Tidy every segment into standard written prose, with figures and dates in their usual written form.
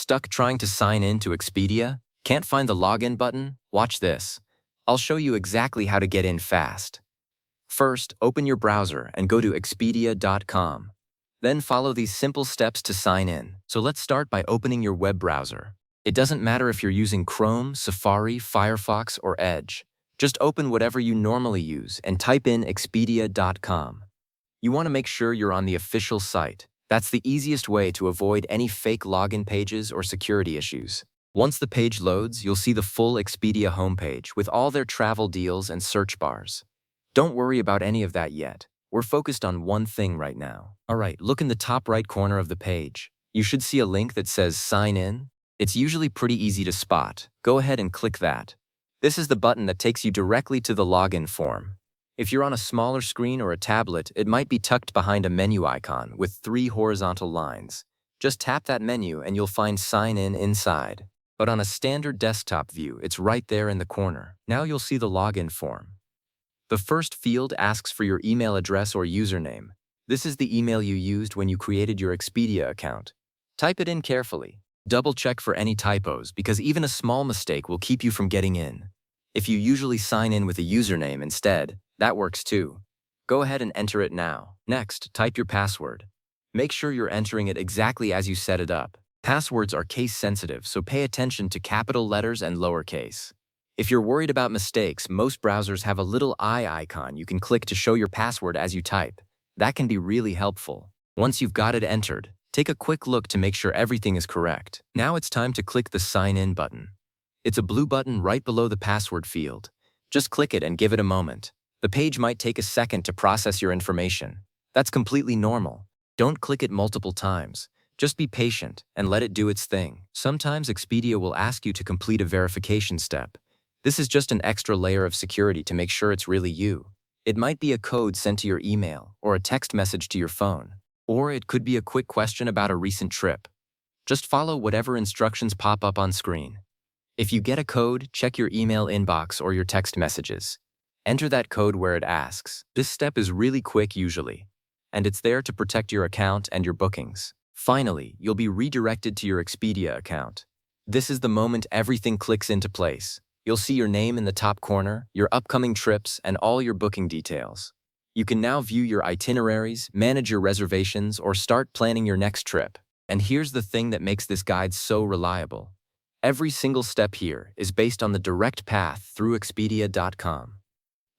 Stuck trying to sign in to Expedia? Can't find the login button? Watch this. I'll show you exactly how to get in fast. First, open your browser and go to Expedia.com. Then follow these simple steps to sign in. So let's start by opening your web browser. It doesn't matter if you're using Chrome, Safari, Firefox, or Edge. Just open whatever you normally use and type in Expedia.com. You want to make sure you're on the official site. That's the easiest way to avoid any fake login pages or security issues. Once the page loads, you'll see the full Expedia homepage with all their travel deals and search bars. Don't worry about any of that yet. We're focused on one thing right now. Alright, look in the top right corner of the page. You should see a link that says Sign In. It's usually pretty easy to spot. Go ahead and click that. This is the button that takes you directly to the login form. If you're on a smaller screen or a tablet, it might be tucked behind a menu icon with 3 horizontal lines. Just tap that menu and you'll find Sign In inside. But on a standard desktop view, it's right there in the corner. Now you'll see the login form. The first field asks for your email address or username. This is the email you used when you created your Expedia account. Type it in carefully. Double-check for any typos because even a small mistake will keep you from getting in. If you usually sign in with a username instead, that works too. Go ahead and enter it now. Next, type your password. Make sure you're entering it exactly as you set it up. Passwords are case-sensitive, so pay attention to capital letters and lowercase. If you're worried about mistakes, most browsers have a little eye icon you can click to show your password as you type. That can be really helpful. Once you've got it entered, take a quick look to make sure everything is correct. Now it's time to click the Sign In button. It's a blue button right below the password field. Just click it and give it a moment. The page might take a second to process your information. That's completely normal. Don't click it multiple times. Just be patient and let it do its thing. Sometimes Expedia will ask you to complete a verification step. This is just an extra layer of security to make sure it's really you. It might be a code sent to your email or a text message to your phone. Or it could be a quick question about a recent trip. Just follow whatever instructions pop up on screen. If you get a code, check your email inbox or your text messages. Enter that code where it asks. This step is really quick usually, and it's there to protect your account and your bookings. Finally, you'll be redirected to your Expedia account. This is the moment everything clicks into place. You'll see your name in the top corner, your upcoming trips, and all your booking details. You can now view your itineraries, manage your reservations, or start planning your next trip. And here's the thing that makes this guide so reliable. Every single step here is based on the direct path through Expedia.com.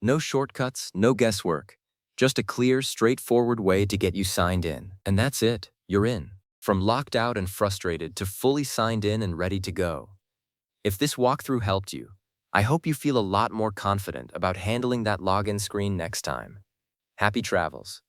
No shortcuts, no guesswork. Just a clear, straightforward way to get you signed in. And that's it. You're in. From locked out and frustrated to fully signed in and ready to go. If this walkthrough helped you, I hope you feel a lot more confident about handling that login screen next time. Happy travels.